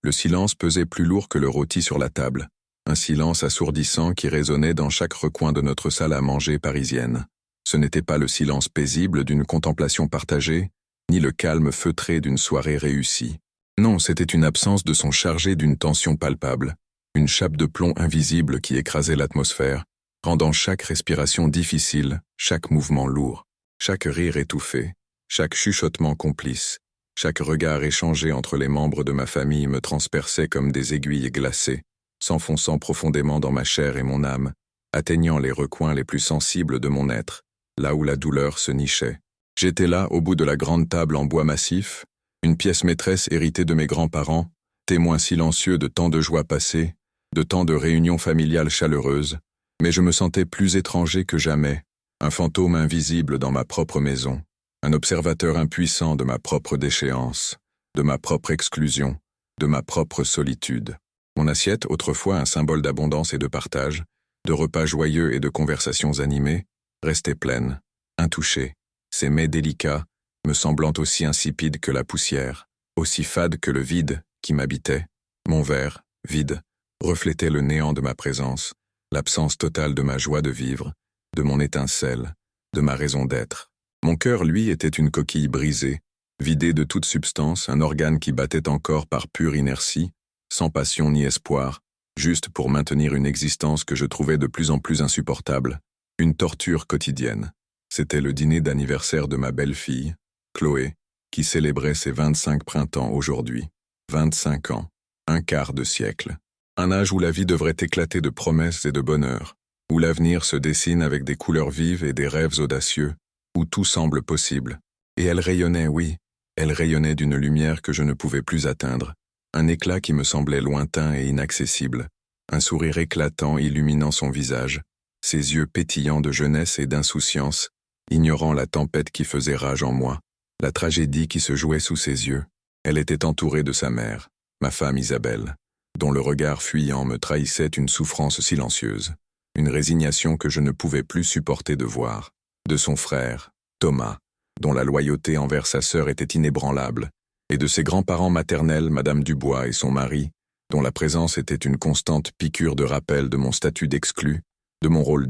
Le silence pesait plus lourd que le rôti sur la table. Un silence assourdissant qui résonnait dans chaque recoin de notre salle à manger parisienne. Ce n'était pas le silence paisible d'une contemplation partagée, ni le calme feutré d'une soirée réussie. Non, c'était une absence de son chargée d'une tension palpable, une chape de plomb invisible qui écrasait l'atmosphère, rendant chaque respiration difficile, chaque mouvement lourd, chaque rire étouffé, chaque chuchotement complice, chaque regard échangé entre les membres de ma famille me transperçait comme des aiguilles glacées, s'enfonçant profondément dans ma chair et mon âme, atteignant les recoins les plus sensibles de mon être, là où la douleur se nichait. J'étais là, au bout de la grande table en bois massif, une pièce maîtresse héritée de mes grands-parents, témoin silencieux de tant de joies passées, de tant de réunions familiales chaleureuses, mais je me sentais plus étranger que jamais, un fantôme invisible dans ma propre maison, un observateur impuissant de ma propre déchéance, de ma propre exclusion, de ma propre solitude. Mon assiette, autrefois un symbole d'abondance et de partage, de repas joyeux et de conversations animées, restait pleine, intouchée, ses mets délicats, me semblant aussi insipides que la poussière, aussi fades que le vide qui m'habitait. Mon verre, vide, reflétait le néant de ma présence, l'absence totale de ma joie de vivre, de mon étincelle, de ma raison d'être. Mon cœur, lui, était une coquille brisée, vidée de toute substance, un organe qui battait encore par pure inertie, sans passion ni espoir, juste pour maintenir une existence que je trouvais de plus en plus insupportable, une torture quotidienne. C'était le dîner d'anniversaire de ma belle-fille, Chloé, qui célébrait ses 25 printemps aujourd'hui. 25 ans, un quart de siècle. Un âge où la vie devrait éclater de promesses et de bonheur, où l'avenir se dessine avec des couleurs vives et des rêves audacieux, où tout semble possible. Et elle rayonnait, oui, elle rayonnait d'une lumière que je ne pouvais plus atteindre, un éclat qui me semblait lointain et inaccessible, un sourire éclatant illuminant son visage, ses yeux pétillants de jeunesse et d'insouciance, ignorant la tempête qui faisait rage en moi, la tragédie qui se jouait sous ses yeux. Elle était entourée de sa mère, ma femme Isabelle, dont le regard fuyant me trahissait une souffrance silencieuse, une résignation que je ne pouvais plus supporter de voir, de son frère, Thomas, dont la loyauté envers sa sœur était inébranlable, et de ses grands-parents maternels, Madame Dubois et son mari, dont la présence était une constante piqûre de rappel de mon statut d'exclu, de mon rôle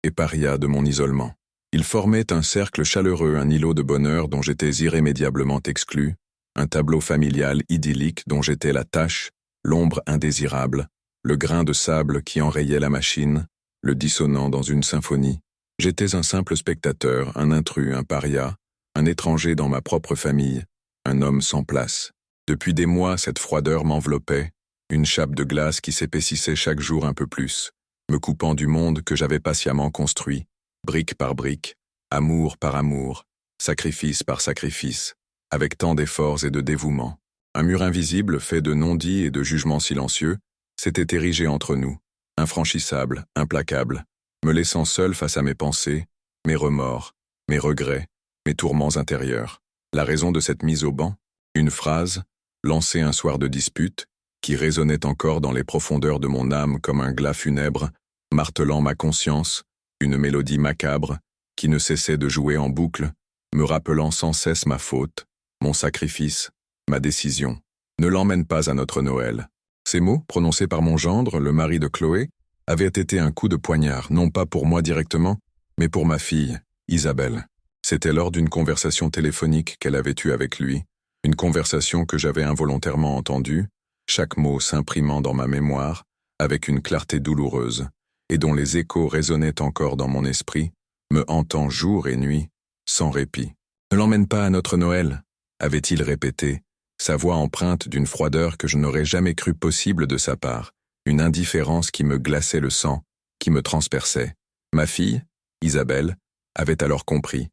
et paria de mon isolement. Ils formaient un cercle chaleureux, un îlot de bonheur dont j'étais irrémédiablement exclu, un tableau familial idyllique dont j'étais la tache, l'ombre indésirable, le grain de sable qui enrayait la machine, le dissonant dans une symphonie. J'étais un simple spectateur, un intrus, un paria, un étranger dans ma propre famille, un homme sans place. Depuis des mois, cette froideur m'enveloppait, une chape de glace qui s'épaississait chaque jour un peu plus, me coupant du monde que j'avais patiemment construit, brique par brique, amour par amour, sacrifice par sacrifice, avec tant d'efforts et de dévouement. Un mur invisible, fait de non-dits et de jugements silencieux, s'était érigé entre nous, infranchissable, implacable, me laissant seul face à mes pensées, mes remords, mes regrets, mes tourments intérieurs. La raison de cette mise au banc, une phrase, lancée un soir de dispute, qui résonnait encore dans les profondeurs de mon âme comme un glas funèbre, martelant ma conscience, une mélodie macabre, qui ne cessait de jouer en boucle, me rappelant sans cesse ma faute, mon sacrifice, ma décision. Ne l'emmène pas à notre Noël. Ces mots, prononcés par mon gendre, le mari de Chloé, avaient été un coup de poignard, non pas pour moi directement, mais pour ma fille, Isabelle. C'était lors d'une conversation téléphonique qu'elle avait eue avec lui, une conversation que j'avais involontairement entendue, chaque mot s'imprimant dans ma mémoire, avec une clarté douloureuse, et dont les échos résonnaient encore dans mon esprit, me hantant jour et nuit, sans répit. « Ne l'emmène pas à notre Noël », avait-il répété, sa voix empreinte d'une froideur que je n'aurais jamais cru possible de sa part, une indifférence qui me glaçait le sang, qui me transperçait. Ma fille, Isabelle, avait alors compris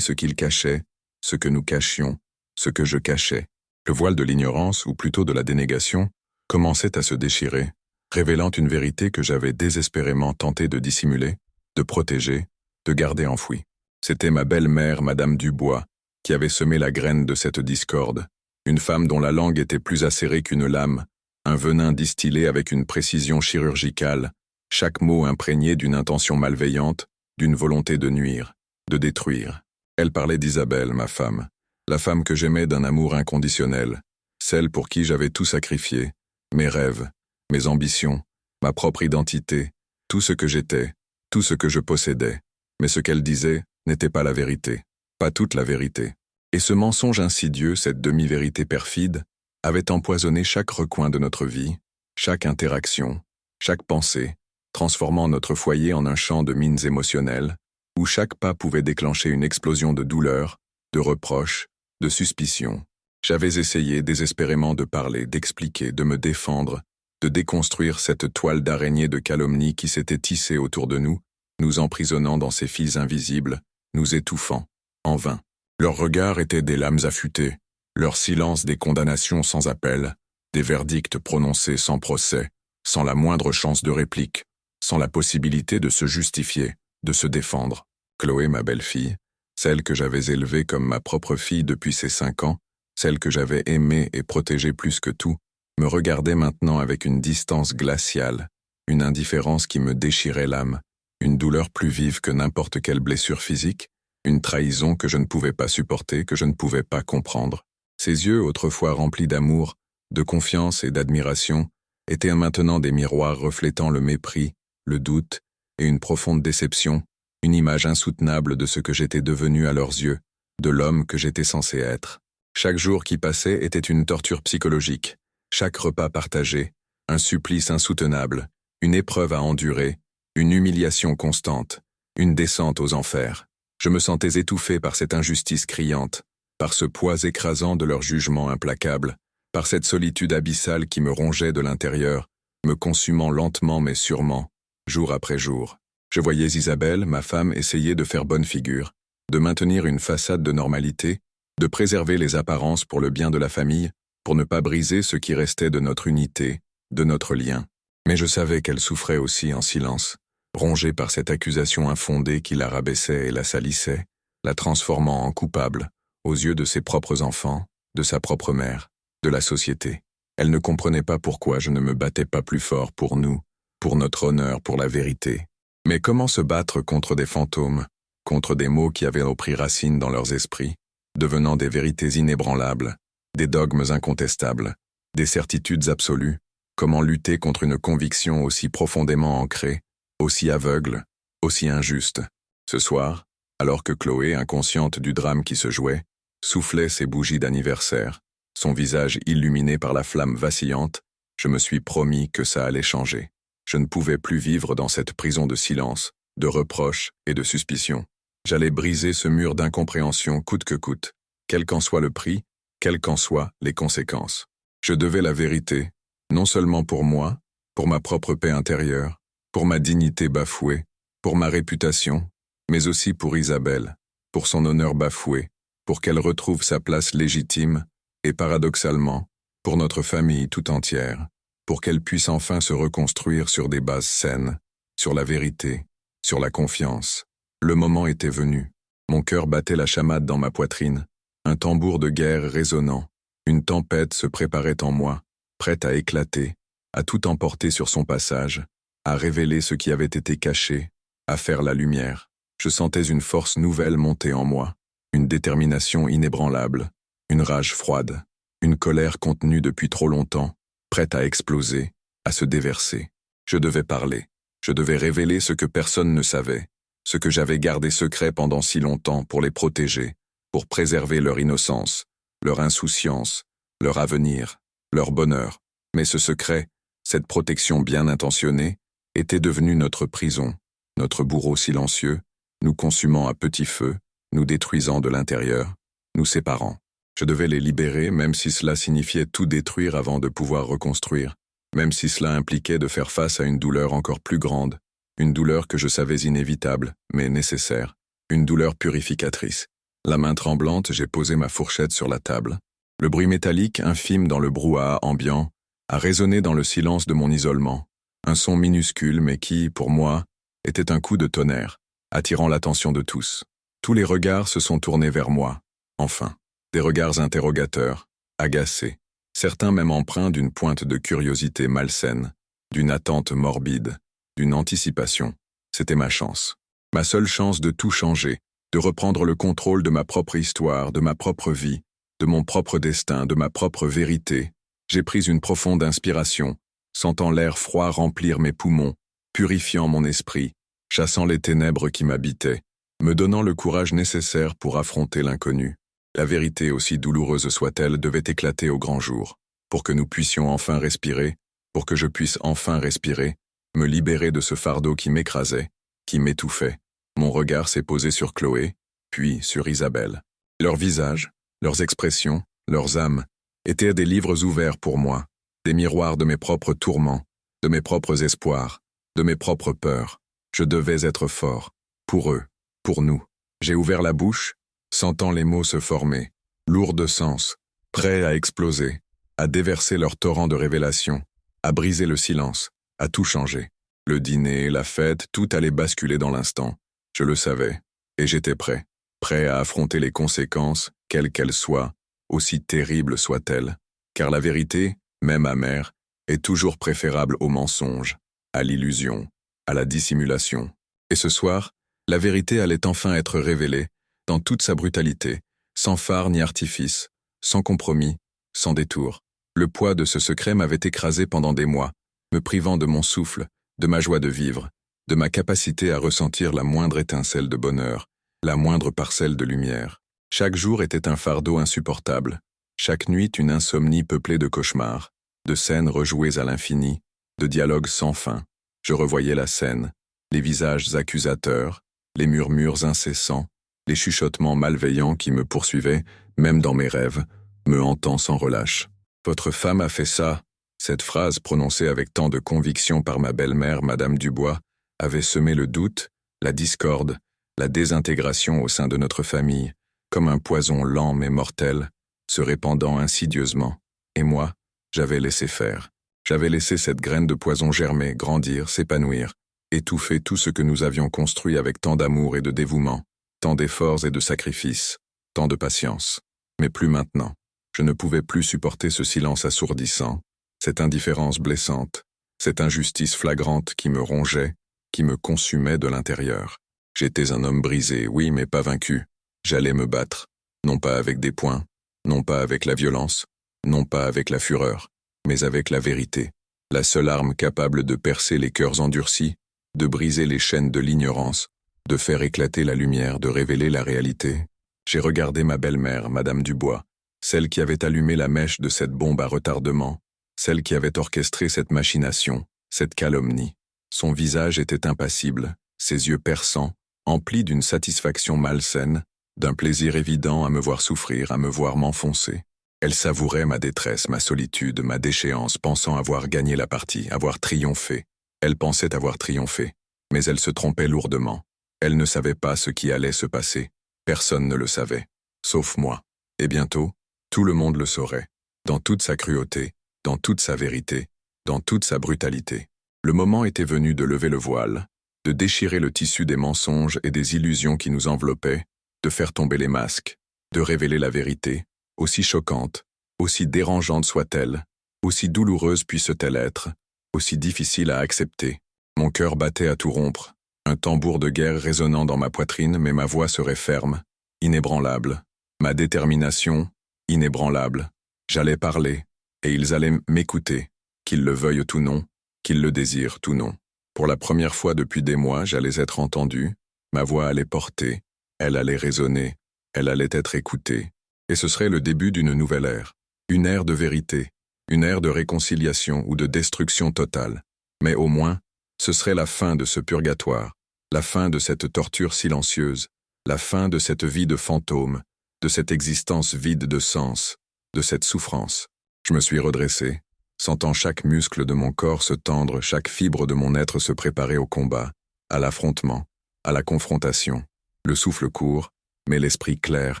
ce qu'il cachait, ce que nous cachions, ce que je cachais. Le voile de l'ignorance, ou plutôt de la dénégation, commençait à se déchirer, révélant une vérité que j'avais désespérément tenté de dissimuler, de protéger, de garder enfouie. C'était ma belle-mère, Madame Dubois, qui avait semé la graine de cette discorde, une femme dont la langue était plus acérée qu'une lame, un venin distillé avec une précision chirurgicale, chaque mot imprégné d'une intention malveillante, d'une volonté de nuire, de détruire. Elle parlait d'Isabelle, ma femme, la femme que j'aimais d'un amour inconditionnel, celle pour qui j'avais tout sacrifié, mes rêves, mes ambitions, ma propre identité, tout ce que j'étais, tout ce que je possédais. Mais ce qu'elle disait n'était pas la vérité, pas toute la vérité. Et ce mensonge insidieux, cette demi-vérité perfide, avait empoisonné chaque recoin de notre vie, chaque interaction, chaque pensée, transformant notre foyer en un champ de mines émotionnelles, où chaque pas pouvait déclencher une explosion de douleur, de reproches, de suspicions. J'avais essayé désespérément de parler, d'expliquer, de me défendre, de déconstruire cette toile d'araignée de calomnie qui s'était tissée autour de nous, nous emprisonnant dans ces fils invisibles, nous étouffant, en vain. Leurs regards étaient des lames affûtées, leur silence des condamnations sans appel, des verdicts prononcés sans procès, sans la moindre chance de réplique, sans la possibilité de se justifier, de se défendre. Chloé, ma belle-fille, celle que j'avais élevée comme ma propre fille depuis ses 5 ans, celle que j'avais aimée et protégée plus que tout, me regardait maintenant avec une distance glaciale, une indifférence qui me déchirait l'âme, une douleur plus vive que n'importe quelle blessure physique, une trahison que je ne pouvais pas supporter, que je ne pouvais pas comprendre. Ses yeux, autrefois remplis d'amour, de confiance et d'admiration, étaient maintenant des miroirs reflétant le mépris, le doute et une profonde déception, une image insoutenable de ce que j'étais devenu à leurs yeux, de l'homme que j'étais censé être. Chaque jour qui passait était une torture psychologique, chaque repas partagé, un supplice insoutenable, une épreuve à endurer, une humiliation constante, une descente aux enfers. Je me sentais étouffé par cette injustice criante, par ce poids écrasant de leur jugement implacable, par cette solitude abyssale qui me rongeait de l'intérieur, me consumant lentement mais sûrement, jour après jour. Je voyais Isabelle, ma femme, essayer de faire bonne figure, de maintenir une façade de normalité, de préserver les apparences pour le bien de la famille, pour ne pas briser ce qui restait de notre unité, de notre lien. Mais je savais qu'elle souffrait aussi en silence, rongée par cette accusation infondée qui la rabaissait et la salissait, la transformant en coupable, aux yeux de ses propres enfants, de sa propre mère, de la société. Elle ne comprenait pas pourquoi je ne me battais pas plus fort pour nous, pour notre honneur, pour la vérité. Mais comment se battre contre des fantômes, contre des mots qui avaient pris racine dans leurs esprits, devenant des vérités inébranlables, des dogmes incontestables, des certitudes absolues? Comment lutter contre une conviction aussi profondément ancrée, aussi aveugle, aussi injuste? Ce soir, alors que Chloé, inconsciente du drame qui se jouait, soufflait ses bougies d'anniversaire, son visage illuminé par la flamme vacillante, je me suis promis que ça allait changer. Je ne pouvais plus vivre dans cette prison de silence, de reproches et de suspicions. J'allais briser ce mur d'incompréhension coûte que coûte, quel qu'en soit le prix, quelles qu'en soient les conséquences. Je devais la vérité, non seulement pour moi, pour ma propre paix intérieure, pour ma dignité bafouée, pour ma réputation, mais aussi pour Isabelle, pour son honneur bafoué, pour qu'elle retrouve sa place légitime, et paradoxalement, pour notre famille tout entière, pour qu'elle puisse enfin se reconstruire sur des bases saines, sur la vérité, sur la confiance. Le moment était venu. Mon cœur battait la chamade dans ma poitrine, un tambour de guerre résonnant, une tempête se préparait en moi, prête à éclater, à tout emporter sur son passage, à révéler ce qui avait été caché, à faire la lumière. Je sentais une force nouvelle monter en moi, une détermination inébranlable, une rage froide, une colère contenue depuis trop longtemps, prête à exploser, à se déverser. Je devais parler, je devais révéler ce que personne ne savait, ce que j'avais gardé secret pendant si longtemps pour les protéger, pour préserver leur innocence, leur insouciance, leur avenir, leur bonheur. Mais ce secret, cette protection bien intentionnée, était devenu notre prison, notre bourreau silencieux, nous consumant à petit feu, nous détruisant de l'intérieur, nous séparant. Je devais les libérer, même si cela signifiait tout détruire avant de pouvoir reconstruire, même si cela impliquait de faire face à une douleur encore plus grande, une douleur que je savais inévitable, mais nécessaire, une douleur purificatrice. La main tremblante, j'ai posé ma fourchette sur la table. Le bruit métallique, infime dans le brouhaha ambiant, a résonné dans le silence de mon isolement, un son minuscule mais qui, pour moi, était un coup de tonnerre, attirant l'attention de tous. Tous les regards se sont tournés vers moi, enfin. Des regards interrogateurs, agacés, certains même empreints d'une pointe de curiosité malsaine, d'une attente morbide, d'une anticipation. C'était ma chance. Ma seule chance de tout changer, de reprendre le contrôle de ma propre histoire, de ma propre vie, de mon propre destin, de ma propre vérité, j'ai pris une profonde inspiration, sentant l'air froid remplir mes poumons, purifiant mon esprit, chassant les ténèbres qui m'habitaient, me donnant le courage nécessaire pour affronter l'inconnu. La vérité, aussi douloureuse soit-elle, devait éclater au grand jour, pour que nous puissions enfin respirer, pour que je puisse enfin respirer, me libérer de ce fardeau qui m'écrasait, qui m'étouffait. Mon regard s'est posé sur Chloé, puis sur Isabelle. Leurs visages, leurs expressions, leurs âmes, étaient des livres ouverts pour moi, des miroirs de mes propres tourments, de mes propres espoirs, de mes propres peurs. Je devais être fort, pour eux, pour nous. J'ai ouvert la bouche, sentant les mots se former, lourds de sens, prêts à exploser, à déverser leur torrent de révélations, à briser le silence, à tout changer. Le dîner, la fête, tout allait basculer dans l'instant. Je le savais, et j'étais prêt, prêt à affronter les conséquences, quelles qu'elles soient, aussi terribles soient-elles, car la vérité, même amère, est toujours préférable au mensonge, à l'illusion, à la dissimulation. Et ce soir, la vérité allait enfin être révélée, dans toute sa brutalité, sans phare ni artifice, sans compromis, sans détour. Le poids de ce secret m'avait écrasé pendant des mois, me privant de mon souffle, de ma joie de vivre, de ma capacité à ressentir la moindre étincelle de bonheur, la moindre parcelle de lumière. Chaque jour était un fardeau insupportable, chaque nuit une insomnie peuplée de cauchemars, de scènes rejouées à l'infini, de dialogues sans fin. Je revoyais la scène, les visages accusateurs, les murmures incessants, les chuchotements malveillants qui me poursuivaient, même dans mes rêves, me hantant sans relâche. « Votre femme a fait ça !» Cette phrase, prononcée avec tant de conviction par ma belle-mère, Madame Dubois, avait semé le doute, la discorde, la désintégration au sein de notre famille, comme un poison lent mais mortel, se répandant insidieusement. Et moi, j'avais laissé faire. J'avais laissé cette graine de poison germer, grandir, s'épanouir, étouffer tout ce que nous avions construit avec tant d'amour et de dévouement, tant d'efforts et de sacrifices, tant de patience. Mais plus maintenant. Je ne pouvais plus supporter ce silence assourdissant, cette indifférence blessante, cette injustice flagrante qui me rongeait, qui me consumait de l'intérieur. J'étais un homme brisé, oui, mais pas vaincu. J'allais me battre, non pas avec des poings, non pas avec la violence, non pas avec la fureur, mais avec la vérité, la seule arme capable de percer les cœurs endurcis, de briser les chaînes de l'ignorance, de faire éclater la lumière, de révéler la réalité. J'ai regardé ma belle-mère, Madame Dubois, celle qui avait allumé la mèche de cette bombe à retardement, celle qui avait orchestré cette machination, cette calomnie. Son visage était impassible, ses yeux perçants, emplis d'une satisfaction malsaine, d'un plaisir évident à me voir souffrir, à me voir m'enfoncer. Elle savourait ma détresse, ma solitude, ma déchéance, pensant avoir gagné la partie, avoir triomphé. Elle pensait avoir triomphé, mais elle se trompait lourdement. Elle ne savait pas ce qui allait se passer. Personne ne le savait, sauf moi. Et bientôt, tout le monde le saurait, dans toute sa cruauté, dans toute sa vérité, dans toute sa brutalité. Le moment était venu de lever le voile, de déchirer le tissu des mensonges et des illusions qui nous enveloppaient, de faire tomber les masques, de révéler la vérité, aussi choquante, aussi dérangeante soit-elle, aussi douloureuse puisse-t-elle être, aussi difficile à accepter. Mon cœur battait à tout rompre, un tambour de guerre résonnant dans ma poitrine, mais ma voix serait ferme, inébranlable. Ma détermination, inébranlable. J'allais parler, et ils allaient m'écouter, qu'ils le veuillent ou non, qu'ils le désirent ou non. Pour la première fois depuis des mois, j'allais être entendu, ma voix allait porter, elle allait résonner, elle allait être écoutée. Et ce serait le début d'une nouvelle ère, une ère de vérité, une ère de réconciliation ou de destruction totale. Mais au moins, ce serait la fin de ce purgatoire, la fin de cette torture silencieuse, la fin de cette vie de fantôme, de cette existence vide de sens, de cette souffrance. Je me suis redressé, sentant chaque muscle de mon corps se tendre, chaque fibre de mon être se préparer au combat, à l'affrontement, à la confrontation. Le souffle court, mais l'esprit clair,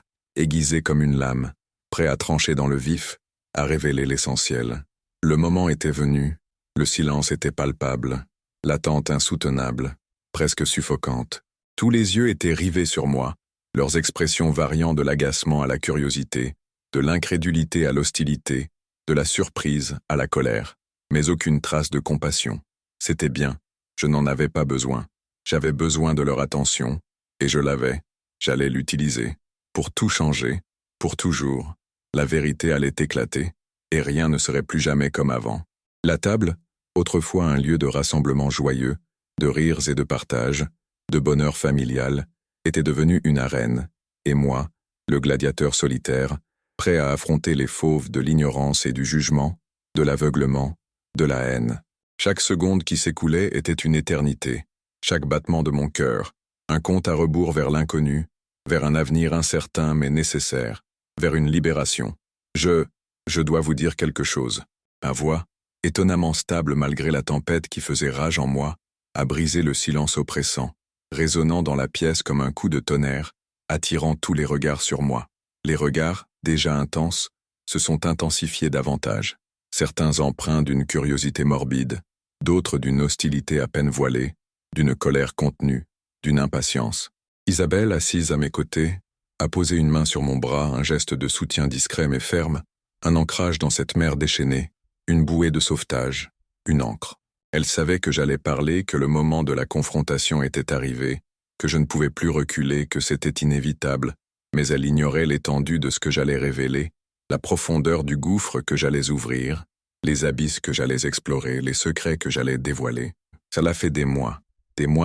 aiguisé comme une lame, prêt à trancher dans le vif, à révéler l'essentiel. Le moment était venu, le silence était palpable, l'attente insoutenable, presque suffocante. Tous les yeux étaient rivés sur moi, leurs expressions variant de l'agacement à la curiosité, de l'incrédulité à l'hostilité, de la surprise à la colère, mais aucune trace de compassion. C'était bien, je n'en avais pas besoin. J'avais besoin de leur attention, et je l'avais, j'allais l'utiliser, pour tout changer, pour toujours. La vérité allait éclater, et rien ne serait plus jamais comme avant. La table, autrefois un lieu de rassemblement joyeux, de rires et de partage, de bonheur familial, était devenue une arène, et moi, le gladiateur solitaire, prêt à affronter les fauves de l'ignorance et du jugement, de l'aveuglement, de la haine. Chaque seconde qui s'écoulait était une éternité, chaque battement de mon cœur, un compte à rebours vers l'inconnu, vers un avenir incertain mais nécessaire, vers une libération. Je dois vous dire quelque chose. Ma voix, étonnamment stable malgré la tempête qui faisait rage en moi, a brisé le silence oppressant, résonnant dans la pièce comme un coup de tonnerre, attirant tous les regards sur moi. Les regards, déjà intenses, se sont intensifiés davantage. Certains empreints d'une curiosité morbide, d'autres d'une hostilité à peine voilée, d'une colère contenue, d'une impatience. Isabelle, assise à mes côtés, a posé une main sur mon bras, un geste de soutien discret mais ferme, un ancrage dans cette mer déchaînée, une bouée de sauvetage, une ancre. Elle savait que j'allais parler, que le moment de la confrontation était arrivé, que je ne pouvais plus reculer, que c'était inévitable, mais elle ignorait l'étendue de ce que j'allais révéler, la profondeur du gouffre que j'allais ouvrir, les abysses que j'allais explorer, les secrets que j'allais dévoiler. Cela fait des mois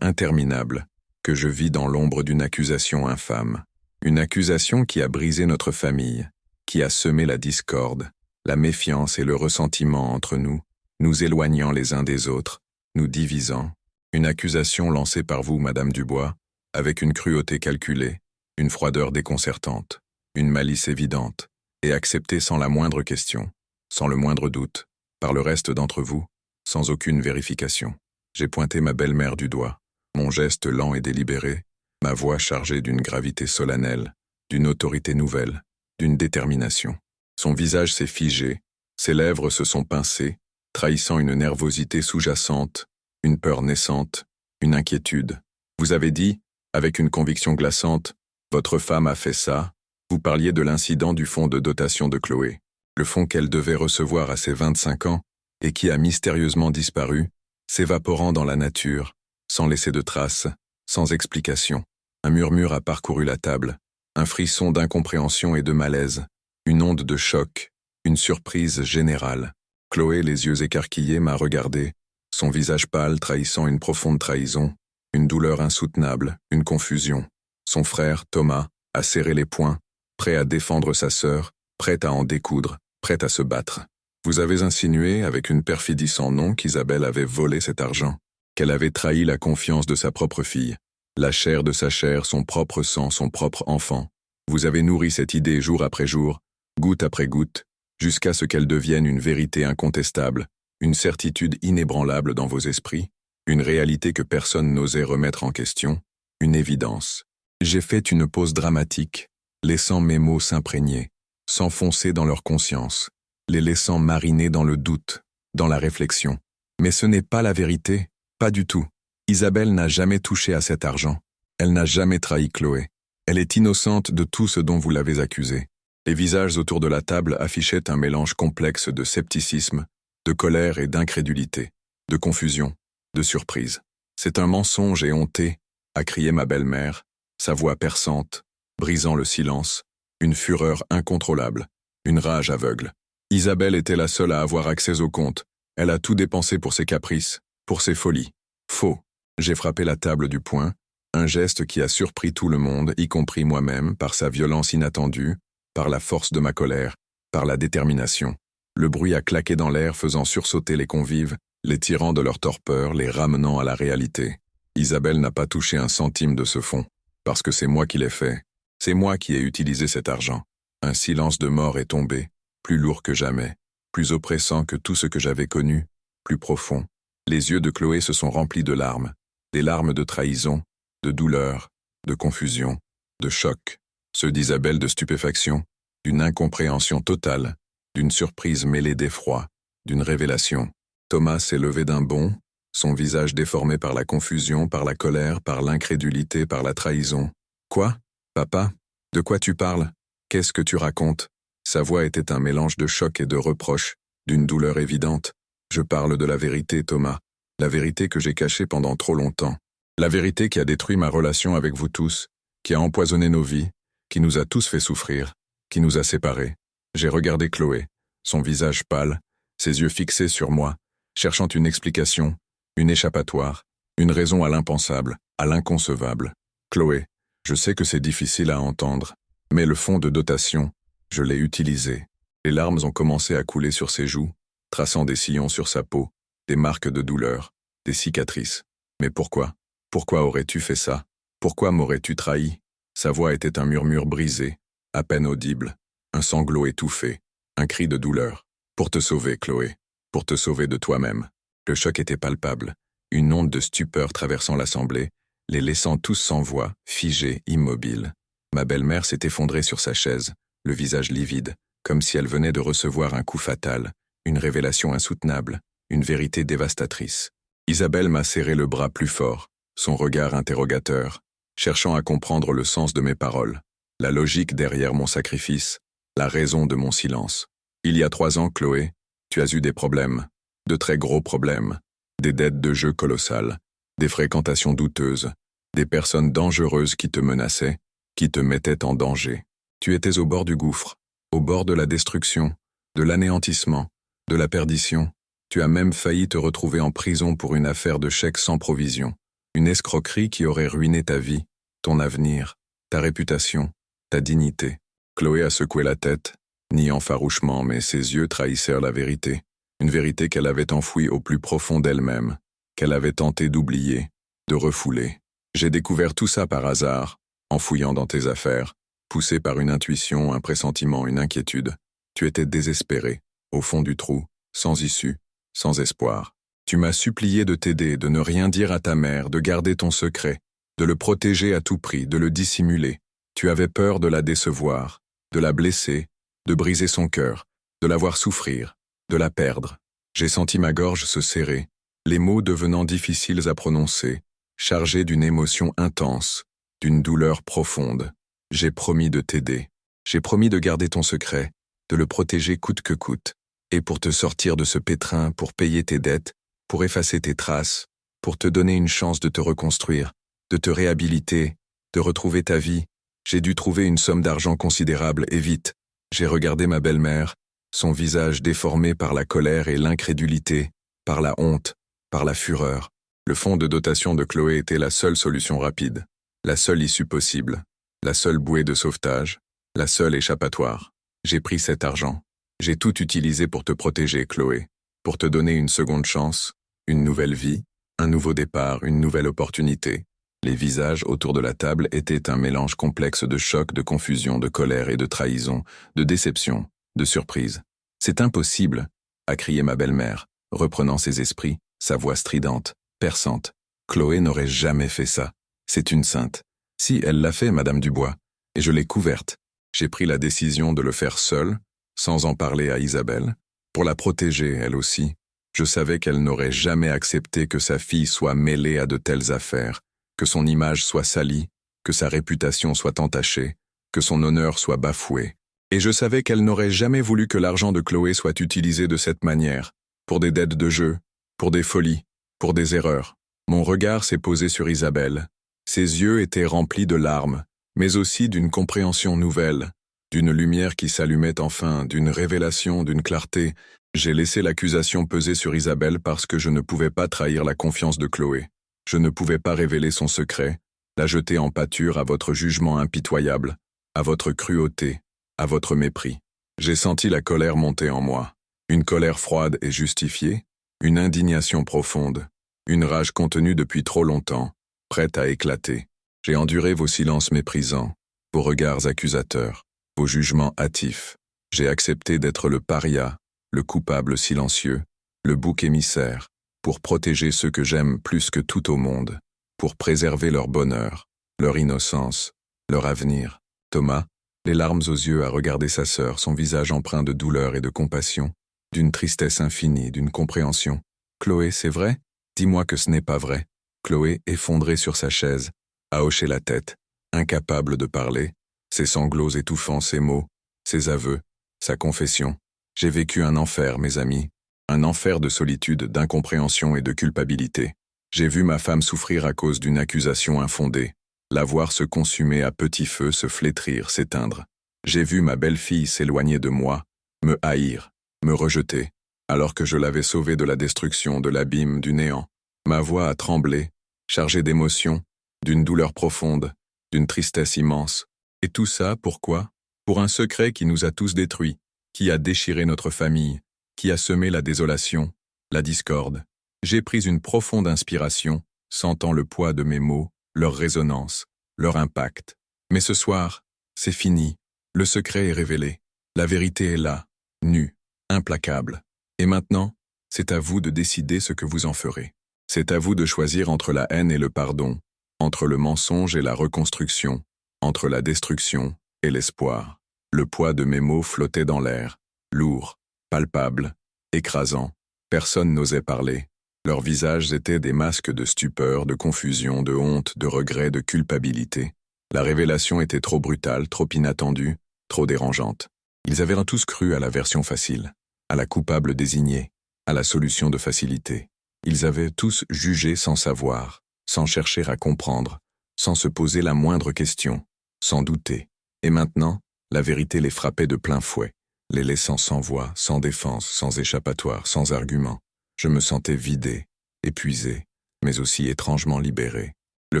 interminables, que je vis dans l'ombre d'une accusation infâme. Une accusation qui a brisé notre famille, qui a semé la discorde, la méfiance et le ressentiment entre nous, nous éloignant les uns des autres, nous divisant. Une accusation lancée par vous, Madame Dubois, avec une cruauté calculée, une froideur déconcertante, une malice évidente, et acceptée sans la moindre question, sans le moindre doute, par le reste d'entre vous, sans aucune vérification. J'ai pointé ma belle-mère du doigt, mon geste lent et délibéré, ma voix chargée d'une gravité solennelle, d'une autorité nouvelle, d'une détermination. Son visage s'est figé, ses lèvres se sont pincées, trahissant une nervosité sous-jacente, une peur naissante, une inquiétude. Vous avez dit, avec une conviction glaçante, « Votre femme a fait ça », vous parliez de l'incident du fonds de dotation de Chloé, le fonds qu'elle devait recevoir à ses 25 ans et qui a mystérieusement disparu, s'évaporant dans la nature, sans laisser de traces, sans explication. Un murmure a parcouru la table, un frisson d'incompréhension et de malaise, une onde de choc, une surprise générale. Chloé, les yeux écarquillés, m'a regardé, son visage pâle trahissant une profonde trahison, une douleur insoutenable, une confusion. Son frère, Thomas, a serré les poings, prêt à défendre sa sœur, prêt à en découdre, prêt à se battre. Vous avez insinué, avec une perfidie sans nom, qu'Isabelle avait volé cet argent, qu'elle avait trahi la confiance de sa propre fille, la chair de sa chair, son propre sang, son propre enfant. Vous avez nourri cette idée jour après jour, goutte après goutte, jusqu'à ce qu'elle devienne une vérité incontestable, une certitude inébranlable dans vos esprits, une réalité que personne n'osait remettre en question, une évidence. J'ai fait une pause dramatique, laissant mes mots s'imprégner, s'enfoncer dans leur conscience, les laissant mariner dans le doute, dans la réflexion. Mais ce n'est pas la vérité, pas du tout. Isabelle n'a jamais touché à cet argent. Elle n'a jamais trahi Chloé. Elle est innocente de tout ce dont vous l'avez accusée. Les visages autour de la table affichaient un mélange complexe de scepticisme, de colère et d'incrédulité, de confusion, de surprise. C'est un mensonge et honté, a crié ma belle-mère, sa voix perçante, brisant le silence, une fureur incontrôlable, une rage aveugle. Isabelle était la seule à avoir accès au compte. Elle a tout dépensé pour ses caprices, pour ses folies. Faux. J'ai frappé la table du poing, un geste qui a surpris tout le monde, y compris moi-même, par sa violence inattendue, par la force de ma colère, par la détermination. Le bruit a claqué dans l'air faisant sursauter les convives, les tirant de leur torpeur, les ramenant à la réalité. Isabelle n'a pas touché un centime de ce fonds, parce que c'est moi qui l'ai fait. C'est moi qui ai utilisé cet argent. Un silence de mort est tombé, plus lourd que jamais, plus oppressant que tout ce que j'avais connu, plus profond. Les yeux de Chloé se sont remplis de larmes, des larmes de trahison, de douleur, de confusion, de choc, ceux d'Isabelle de stupéfaction, d'une incompréhension totale, d'une surprise mêlée d'effroi, d'une révélation. Thomas s'est levé d'un bond, son visage déformé par la confusion, par la colère, par l'incrédulité, par la trahison. « Quoi, papa? De quoi tu parles? Qu'est-ce que tu racontes ?» Sa voix était un mélange de choc et de reproche, d'une douleur évidente. « Je parle de la vérité, Thomas, la vérité que j'ai cachée pendant trop longtemps. La vérité qui a détruit ma relation avec vous tous, qui a empoisonné nos vies, qui nous a tous fait souffrir, qui nous a séparés. J'ai regardé Chloé, son visage pâle, ses yeux fixés sur moi, cherchant une explication, une échappatoire, une raison à l'impensable, à l'inconcevable. Chloé, je sais que c'est difficile à entendre, mais le fonds de dotation, je l'ai utilisé. Les larmes ont commencé à couler sur ses joues, traçant des sillons sur sa peau, des marques de douleur, des cicatrices. Mais pourquoi? Pourquoi aurais-tu fait ça? Pourquoi m'aurais-tu trahi? Sa voix était un murmure brisé, à peine audible, un sanglot étouffé, un cri de douleur. Pour te sauver, Chloé, pour te sauver de toi-même. Le choc était palpable, une onde de stupeur traversant l'assemblée, les laissant tous sans voix, figés, immobiles. Ma belle-mère s'est effondrée sur sa chaise, le visage livide, comme si elle venait de recevoir un coup fatal, une révélation insoutenable, une vérité dévastatrice. Isabelle m'a serré le bras plus fort, son regard interrogateur, cherchant à comprendre le sens de mes paroles, la logique derrière mon sacrifice, la raison de mon silence. Il y a 3 ans, Chloé, tu as eu des problèmes, de très gros problèmes, des dettes de jeu colossales, des fréquentations douteuses, des personnes dangereuses qui te menaçaient, qui te mettaient en danger. Tu étais au bord du gouffre, au bord de la destruction, de l'anéantissement, de la perdition. Tu as même failli te retrouver en prison pour une affaire de chèque sans provision, une escroquerie qui aurait ruiné ta vie, ton avenir, ta réputation, ta dignité. Chloé a secoué la tête, niant farouchement, mais ses yeux trahissèrent la vérité, une vérité qu'elle avait enfouie au plus profond d'elle-même, qu'elle avait tenté d'oublier, de refouler. J'ai découvert tout ça par hasard, en fouillant dans tes affaires, poussé par une intuition, un pressentiment, une inquiétude. Tu étais désespéré, au fond du trou, sans issue, sans espoir. Tu m'as supplié de t'aider, de ne rien dire à ta mère, de garder ton secret, de le protéger à tout prix, de le dissimuler. Tu avais peur de la décevoir, de la blesser, de briser son cœur, de la voir souffrir, de la perdre. J'ai senti ma gorge se serrer, les mots devenant difficiles à prononcer, chargés d'une émotion intense, d'une douleur profonde. J'ai promis de t'aider. J'ai promis de garder ton secret, de le protéger coûte que coûte. Et pour te sortir de ce pétrin, pour payer tes dettes, pour effacer tes traces, pour te donner une chance de te reconstruire, de te réhabiliter, de retrouver ta vie, j'ai dû trouver une somme d'argent considérable et vite. J'ai regardé ma belle-mère, son visage déformé par la colère et l'incrédulité, par la honte, par la fureur. Le fonds de dotation de Chloé était la seule solution rapide, la seule issue possible, la seule bouée de sauvetage, la seule échappatoire. J'ai pris cet argent. J'ai tout utilisé pour te protéger, Chloé, pour te donner une seconde chance, une nouvelle vie, un nouveau départ, une nouvelle opportunité. Les visages autour de la table étaient un mélange complexe de choc, de confusion, de colère et de trahison, de déception, de surprise. « C'est impossible !» a crié ma belle-mère, reprenant ses esprits, sa voix stridente, perçante. « Chloé n'aurait jamais fait ça. C'est une sainte. Si, elle l'a fait, Madame Dubois, et je l'ai couverte. J'ai pris la décision de le faire seule, sans en parler à Isabelle, pour la protéger, elle aussi. Je savais qu'elle n'aurait jamais accepté que sa fille soit mêlée à de telles affaires, que son image soit salie, que sa réputation soit entachée, que son honneur soit bafoué. Et je savais qu'elle n'aurait jamais voulu que l'argent de Chloé soit utilisé de cette manière, pour des dettes de jeu, pour des folies, pour des erreurs. Mon regard s'est posé sur Isabelle. Ses yeux étaient remplis de larmes, mais aussi d'une compréhension nouvelle, d'une lumière qui s'allumait enfin, d'une révélation, d'une clarté. J'ai laissé l'accusation peser sur Isabelle parce que je ne pouvais pas trahir la confiance de Chloé. Je ne pouvais pas révéler son secret, la jeter en pâture à votre jugement impitoyable, à votre cruauté, à votre mépris. J'ai senti la colère monter en moi, une colère froide et justifiée, une indignation profonde, une rage contenue depuis trop longtemps, prête à éclater. J'ai enduré vos silences méprisants, vos regards accusateurs, vos jugements hâtifs. J'ai accepté d'être le paria, le coupable silencieux, le bouc émissaire, pour protéger ceux que j'aime plus que tout au monde, pour préserver leur bonheur, leur innocence, leur avenir. Thomas, les larmes aux yeux, a regardé sa sœur, son visage empreint de douleur et de compassion, d'une tristesse infinie, d'une compréhension. « Chloé, c'est vrai? Dis-moi que ce n'est pas vrai. » Chloé, effondrée sur sa chaise, a hoché la tête, incapable de parler, ses sanglots étouffant ses mots, ses aveux, sa confession. J'ai vécu un enfer, mes amis, un enfer de solitude, d'incompréhension et de culpabilité. J'ai vu ma femme souffrir à cause d'une accusation infondée, la voir se consumer à petit feu, se flétrir, s'éteindre. J'ai vu ma belle-fille s'éloigner de moi, me haïr, me rejeter, alors que je l'avais sauvée de la destruction, de l'abîme, du néant. Ma voix a tremblé, chargée d'émotions, d'une douleur profonde, d'une tristesse immense. Et tout ça, pourquoi? Pour un secret qui nous a tous détruits, qui a déchiré notre famille, qui a semé la désolation, la discorde. J'ai pris une profonde inspiration, sentant le poids de mes mots, leur résonance, leur impact. Mais ce soir, c'est fini. Le secret est révélé. La vérité est là, nue, implacable. Et maintenant, c'est à vous de décider ce que vous en ferez. C'est à vous de choisir entre la haine et le pardon, entre le mensonge et la reconstruction, entre la destruction et l'espoir. Le poids de mes mots flottait dans l'air, lourd, palpable, écrasant. Personne n'osait parler. Leurs visages étaient des masques de stupeur, de confusion, de honte, de regret, de culpabilité. La révélation était trop brutale, trop inattendue, trop dérangeante. Ils avaient tous cru à la version facile, à la coupable désignée, à la solution de facilité. Ils avaient tous jugé sans savoir, sans chercher à comprendre, sans se poser la moindre question, sans douter. Et maintenant, la vérité les frappait de plein fouet, les laissant sans voix, sans défense, sans échappatoire, sans argument. Je me sentais vidé, épuisé, mais aussi étrangement libéré. Le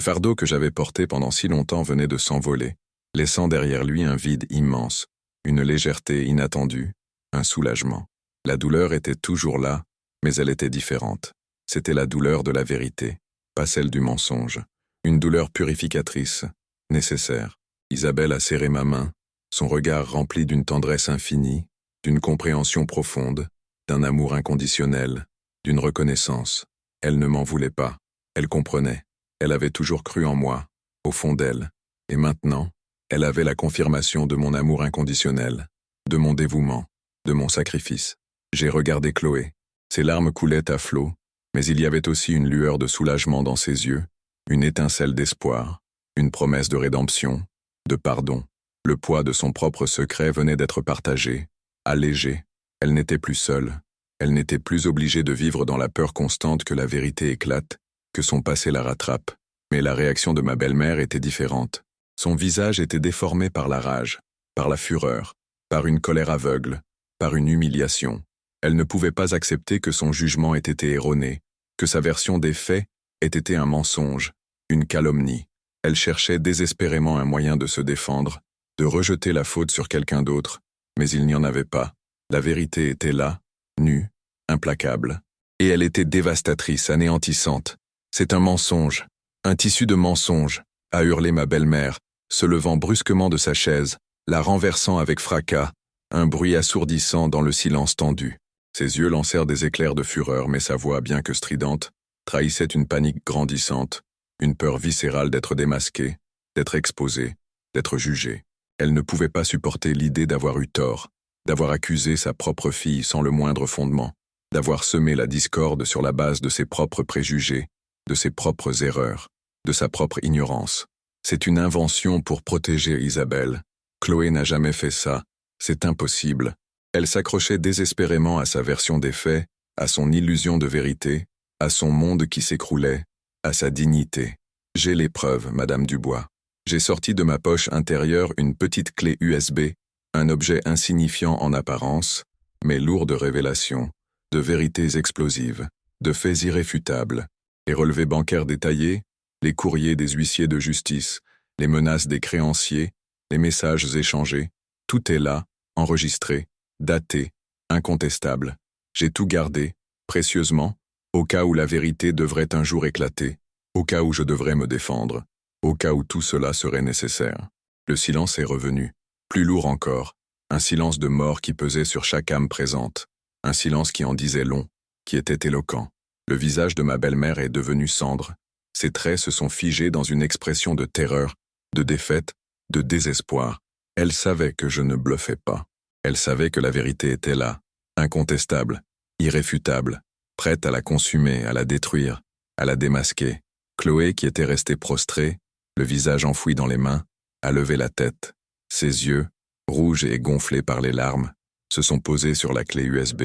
fardeau que j'avais porté pendant si longtemps venait de s'envoler, laissant derrière lui un vide immense, une légèreté inattendue, un soulagement. La douleur était toujours là, mais elle était différente. C'était la douleur de la vérité, pas celle du mensonge. Une douleur purificatrice, nécessaire. Isabelle a serré ma main, son regard rempli d'une tendresse infinie, d'une compréhension profonde, d'un amour inconditionnel, d'une reconnaissance. Elle ne m'en voulait pas, elle comprenait. Elle avait toujours cru en moi, au fond d'elle. Et maintenant, elle avait la confirmation de mon amour inconditionnel, de mon dévouement, de mon sacrifice. J'ai regardé Chloé. Ses larmes coulaient à flots, mais il y avait aussi une lueur de soulagement dans ses yeux, une étincelle d'espoir, une promesse de rédemption, de pardon. Le poids de son propre secret venait d'être partagé, allégé. Elle n'était plus seule. Elle n'était plus obligée de vivre dans la peur constante que la vérité éclate, que son passé la rattrape. Mais la réaction de ma belle-mère était différente. Son visage était déformé par la rage, par la fureur, par une colère aveugle, par une humiliation. Elle ne pouvait pas accepter que son jugement ait été erroné, que sa version des faits ait été un mensonge, une calomnie. Elle cherchait désespérément un moyen de se défendre, de rejeter la faute sur quelqu'un d'autre, mais il n'y en avait pas. La vérité était là, nue, implacable. Et elle était dévastatrice, anéantissante. C'est un mensonge, un tissu de mensonges, a hurlé ma belle-mère, se levant brusquement de sa chaise, la renversant avec fracas, un bruit assourdissant dans le silence tendu. Ses yeux lancèrent des éclairs de fureur, mais sa voix, bien que stridente, trahissait une panique grandissante, une peur viscérale d'être démasquée, d'être exposée, d'être jugée. Elle ne pouvait pas supporter l'idée d'avoir eu tort, d'avoir accusé sa propre fille sans le moindre fondement, d'avoir semé la discorde sur la base de ses propres préjugés, de ses propres erreurs, de sa propre ignorance. C'est une invention pour protéger Isabelle. Chloé n'a jamais fait ça, c'est impossible. Elle s'accrochait désespérément à sa version des faits, à son illusion de vérité, à son monde qui s'écroulait, à sa dignité. J'ai les preuves, Madame Dubois. J'ai sorti de ma poche intérieure une petite clé USB, un objet insignifiant en apparence, mais lourd de révélations, de vérités explosives, de faits irréfutables. Les relevés bancaires détaillés, les courriers des huissiers de justice, les menaces des créanciers, les messages échangés, tout est là, enregistré, daté, incontestable. J'ai tout gardé, précieusement, au cas où la vérité devrait un jour éclater, au cas où je devrais me défendre, au cas où tout cela serait nécessaire. Le silence est revenu, plus lourd encore, un silence de mort qui pesait sur chaque âme présente, un silence qui en disait long, qui était éloquent. Le visage de ma belle-mère est devenu cendre, ses traits se sont figés dans une expression de terreur, de défaite, de désespoir. Elle savait que je ne bluffais pas. Elle savait que la vérité était là, incontestable, irréfutable, prête à la consumer, à la détruire, à la démasquer. Chloé, qui était restée prostrée, le visage enfoui dans les mains, a levé la tête. Ses yeux, rouges et gonflés par les larmes, se sont posés sur la clé USB,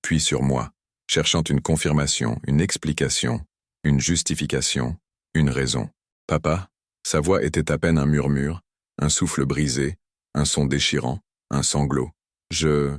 puis sur moi, cherchant une confirmation, une explication, une justification, une raison. Papa, sa voix était à peine un murmure, un souffle brisé, un son déchirant, un sanglot. Je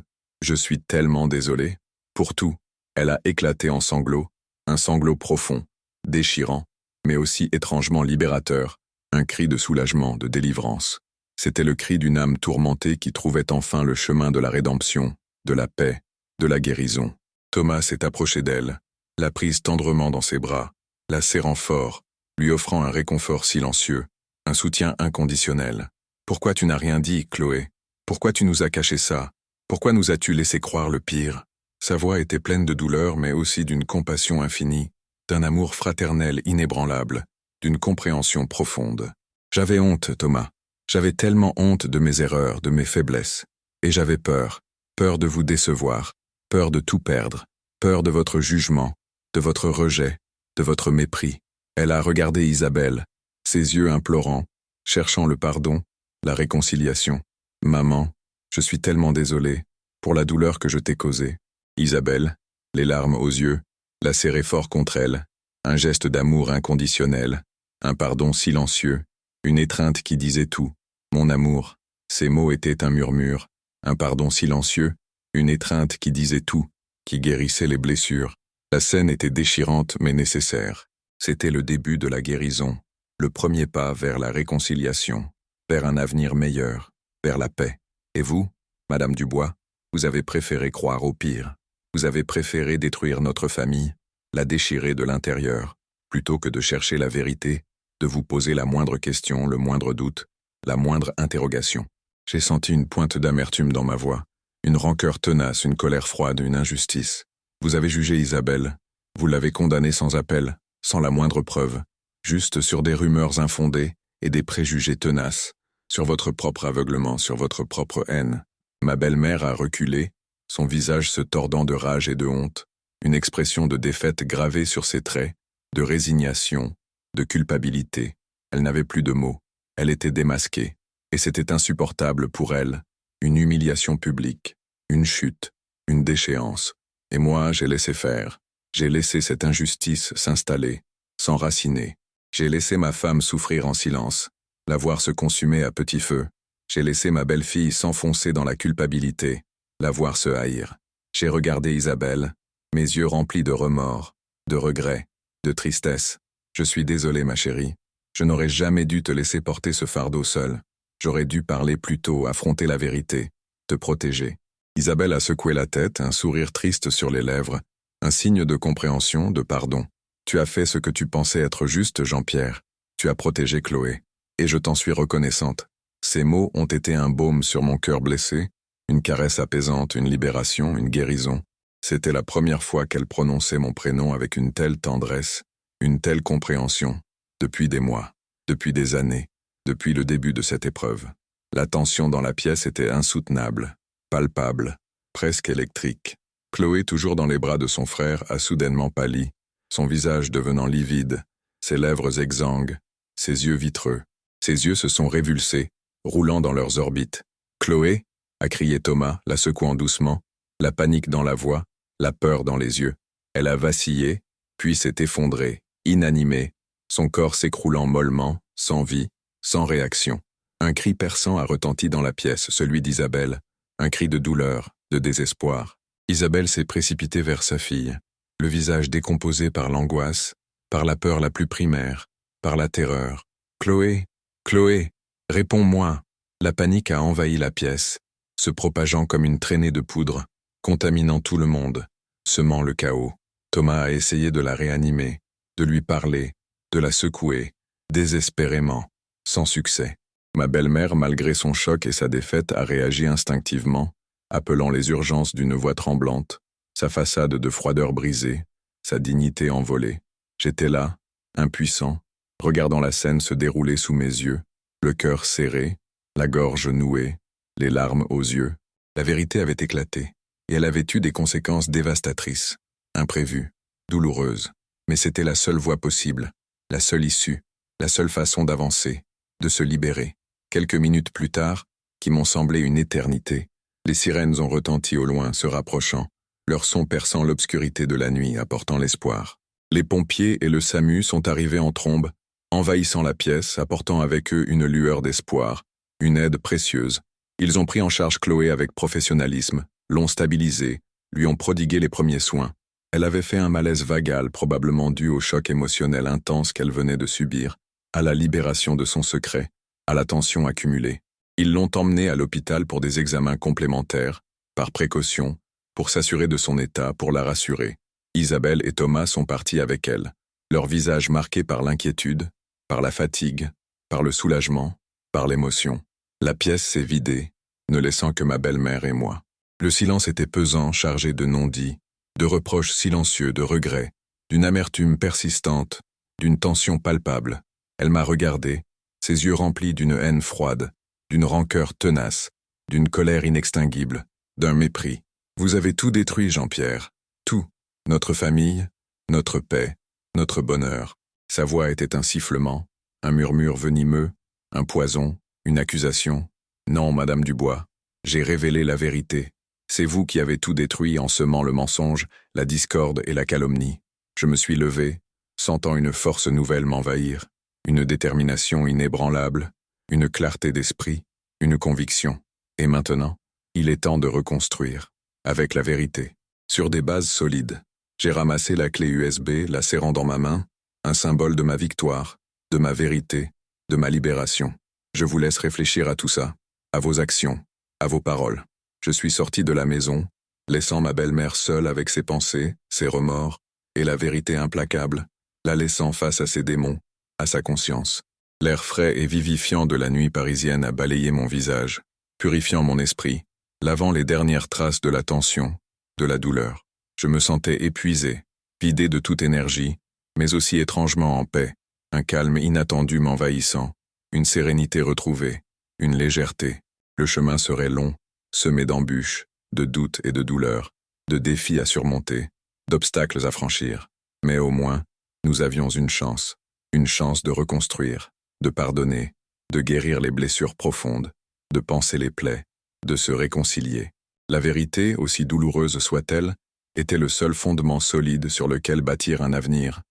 suis tellement désolé. Pour tout, elle a éclaté en sanglots, un sanglot profond, déchirant, mais aussi étrangement libérateur, un cri de soulagement, de délivrance. C'était le cri d'une âme tourmentée qui trouvait enfin le chemin de la rédemption, de la paix, de la guérison. Thomas s'est approché d'elle, l'a prise tendrement dans ses bras, la serrant fort, lui offrant un réconfort silencieux, un soutien inconditionnel. « Pourquoi tu n'as rien dit, Chloé? Pourquoi tu nous as caché ça? Pourquoi nous as-tu laissé croire le pire ?» Sa voix était pleine de douleur, mais aussi d'une compassion infinie, d'un amour fraternel inébranlable, d'une compréhension profonde. « J'avais honte, Thomas. J'avais tellement honte de mes erreurs, de mes faiblesses. Et j'avais peur, peur de vous décevoir, peur de tout perdre, peur de votre jugement, de votre rejet, de votre mépris. » Elle a regardé Isabelle, ses yeux implorants, cherchant le pardon, la réconciliation. « Maman, je suis tellement désolée pour la douleur que je t'ai causée. » Isabelle, les larmes aux yeux, la serrait fort contre elle, un geste d'amour inconditionnel, un pardon silencieux, une étreinte qui disait tout. « Mon amour », ces mots étaient un murmure, un pardon silencieux, une étreinte qui disait tout, qui guérissait les blessures. La scène était déchirante mais nécessaire. C'était le début de la guérison, le premier pas vers la réconciliation, vers un avenir meilleur, vers la paix. Et vous, Madame Dubois, vous avez préféré croire au pire. Vous avez préféré détruire notre famille, la déchirer de l'intérieur, plutôt que de chercher la vérité, de vous poser la moindre question, le moindre doute, la moindre interrogation. J'ai senti une pointe d'amertume dans ma voix, une rancœur tenace, une colère froide, une injustice. Vous avez jugé Isabelle, vous l'avez condamnée sans appel, sans la moindre preuve, juste sur des rumeurs infondées et des préjugés tenaces, sur votre propre aveuglement, sur votre propre haine. Ma belle-mère a reculé, son visage se tordant de rage et de honte, une expression de défaite gravée sur ses traits, de résignation, de culpabilité. Elle n'avait plus de mots, elle était démasquée, et c'était insupportable pour elle, une humiliation publique, une chute, une déchéance. Et moi, j'ai laissé faire, j'ai laissé cette injustice s'installer, s'enraciner. J'ai laissé ma femme souffrir en silence, la voir se consumer à petit feu. J'ai laissé ma belle-fille s'enfoncer dans la culpabilité, la voir se haïr. J'ai regardé Isabelle, mes yeux remplis de remords, de regrets, de tristesse. Je suis désolé, ma chérie. Je n'aurais jamais dû te laisser porter ce fardeau seul. J'aurais dû parler plus tôt, affronter la vérité, te protéger. Isabelle a secoué la tête, un sourire triste sur les lèvres, un signe de compréhension, de pardon. Tu as fait ce que tu pensais être juste, Jean-Pierre. Tu as protégé Chloé. Et je t'en suis reconnaissante. Ces mots ont été un baume sur mon cœur blessé, une caresse apaisante, une libération, une guérison. C'était la première fois qu'elle prononçait mon prénom avec une telle tendresse, une telle compréhension, depuis des mois, depuis des années, depuis le début de cette épreuve. La tension dans la pièce était insoutenable, palpable, presque électrique. Chloé, toujours dans les bras de son frère, a soudainement pâli, son visage devenant livide, ses lèvres exsangues, ses yeux vitreux. Ses yeux se sont révulsés, roulant dans leurs orbites. « Chloé !» a crié Thomas, la secouant doucement, la panique dans la voix, la peur dans les yeux. Elle a vacillé, puis s'est effondrée, inanimée, son corps s'écroulant mollement, sans vie, sans réaction. Un cri perçant a retenti dans la pièce, celui d'Isabelle, un cri de douleur, de désespoir. Isabelle s'est précipitée vers sa fille, le visage décomposé par l'angoisse, par la peur la plus primaire, par la terreur. « Chloé ! Chloé, réponds-moi !» La panique a envahi la pièce, se propageant comme une traînée de poudre, contaminant tout le monde, semant le chaos. Thomas a essayé de la réanimer, de lui parler, de la secouer, désespérément, sans succès. Ma belle-mère, malgré son choc et sa défaite, a réagi instinctivement, appelant les urgences d'une voix tremblante, sa façade de froideur brisée, sa dignité envolée. J'étais là, impuissant, regardant la scène se dérouler sous mes yeux, le cœur serré, la gorge nouée, les larmes aux yeux. La vérité avait éclaté, et elle avait eu des conséquences dévastatrices, imprévues, douloureuses. Mais c'était la seule voie possible, la seule issue, la seule façon d'avancer, de se libérer. Quelques minutes plus tard, qui m'ont semblé une éternité, les sirènes ont retenti au loin, se rapprochant, leur son perçant l'obscurité de la nuit, apportant l'espoir. Les pompiers et le SAMU sont arrivés en trombe, envahissant la pièce, apportant avec eux une lueur d'espoir, une aide précieuse, Ils ont pris en charge Chloé avec professionnalisme, l'ont stabilisée, lui ont prodigué les premiers soins. Elle avait fait un malaise vagal probablement dû au choc émotionnel intense qu'elle venait de subir, à la libération de son secret, à la tension accumulée. Ils l'ont emmenée à l'hôpital pour des examens complémentaires, par précaution, pour s'assurer de son état, pour la rassurer. Isabelle et Thomas sont partis avec elle, leurs visages marqués par l'inquiétude, par la fatigue, par le soulagement, par l'émotion. La pièce s'est vidée, ne laissant que ma belle-mère et moi. Le silence était pesant, chargé de non-dits, de reproches silencieux, de regrets, d'une amertume persistante, d'une tension palpable. Elle m'a regardé, ses yeux remplis d'une haine froide, d'une rancœur tenace, d'une colère inextinguible, d'un mépris. Vous avez tout détruit, Jean-Pierre. Tout. Notre famille, notre paix, notre bonheur. Sa voix était un sifflement, un murmure venimeux, un poison, une accusation. Non, Madame Dubois, j'ai révélé la vérité. C'est vous qui avez tout détruit en semant le mensonge, la discorde et la calomnie. Je me suis levé, sentant une force nouvelle m'envahir, une détermination inébranlable, une clarté d'esprit, une conviction. Et maintenant, il est temps de reconstruire, avec la vérité, sur des bases solides. J'ai ramassé la clé USB, la serrant dans ma main, un symbole de ma victoire, de ma vérité, de ma libération. Je vous laisse réfléchir à tout ça, à vos actions, à vos paroles. Je suis sorti de la maison, laissant ma belle-mère seule avec ses pensées, ses remords, et la vérité implacable, la laissant face à ses démons, à sa conscience. L'air frais et vivifiant de la nuit parisienne a balayé mon visage, purifiant mon esprit, lavant les dernières traces de la tension, de la douleur. Je me sentais épuisé, vidé de toute énergie, mais aussi étrangement en paix, un calme inattendu m'envahissant, une sérénité retrouvée, une légèreté. Le chemin serait long, semé d'embûches, de doutes et de douleurs, de défis à surmonter, d'obstacles à franchir. Mais au moins, nous avions une chance de reconstruire, de pardonner, de guérir les blessures profondes, de panser les plaies, de se réconcilier. La vérité, aussi douloureuse soit-elle, était le seul fondement solide sur lequel bâtir un avenir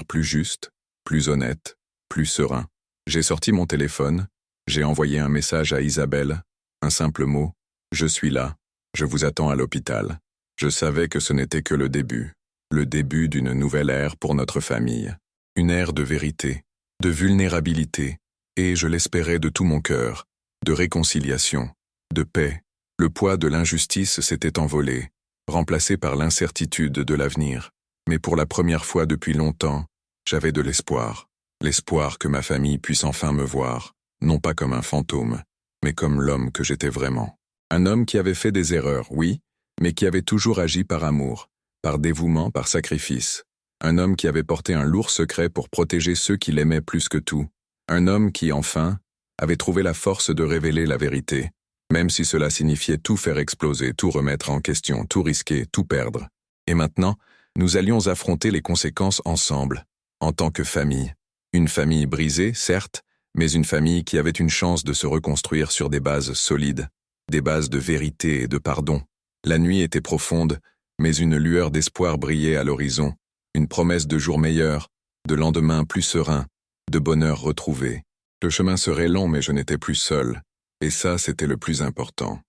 plus juste, plus honnête, plus serein. J'ai sorti mon téléphone, j'ai envoyé un message à Isabelle, un simple mot, « Je suis là, je vous attends à l'hôpital ». Je savais que ce n'était que le début d'une nouvelle ère pour notre famille, une ère de vérité, de vulnérabilité, et je l'espérais de tout mon cœur, de réconciliation, de paix. Le poids de l'injustice s'était envolé, remplacé par l'incertitude de l'avenir. Mais pour la première fois depuis longtemps, j'avais de l'espoir. L'espoir que ma famille puisse enfin me voir, non pas comme un fantôme, mais comme l'homme que j'étais vraiment. Un homme qui avait fait des erreurs, oui, mais qui avait toujours agi par amour, par dévouement, par sacrifice. Un homme qui avait porté un lourd secret pour protéger ceux qui l'aimaient plus que tout. Un homme qui, enfin, avait trouvé la force de révéler la vérité, même si cela signifiait tout faire exploser, tout remettre en question, tout risquer, tout perdre. Et maintenant, nous allions affronter les conséquences ensemble, en tant que famille. Une famille brisée, certes, mais une famille qui avait une chance de se reconstruire sur des bases solides, des bases de vérité et de pardon. La nuit était profonde, mais une lueur d'espoir brillait à l'horizon, une promesse de jours meilleurs, de lendemains plus sereins, de bonheur retrouvé. Le chemin serait long, mais je n'étais plus seul, et ça, c'était le plus important.